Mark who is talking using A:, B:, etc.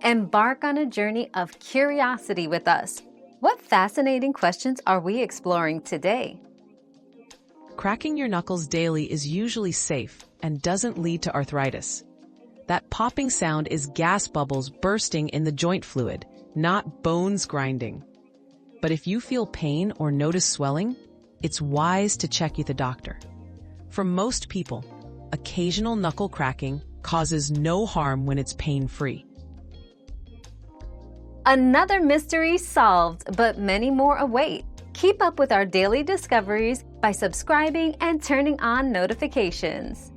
A: Embark on a journey of curiosity with us. What fascinating questions are we exploring today?
B: Cracking your knuckles daily is usually safe and doesn't lead to arthritis. That popping sound is gas bubbles bursting in the joint fluid, not bones grinding. But if you feel pain or notice swelling, it's wise to check with a doctor. For most people, occasional knuckle cracking causes no harm when it's pain-free.
A: Another mystery solved, but many more await. Keep up with our daily discoveries by subscribing and turning on notifications.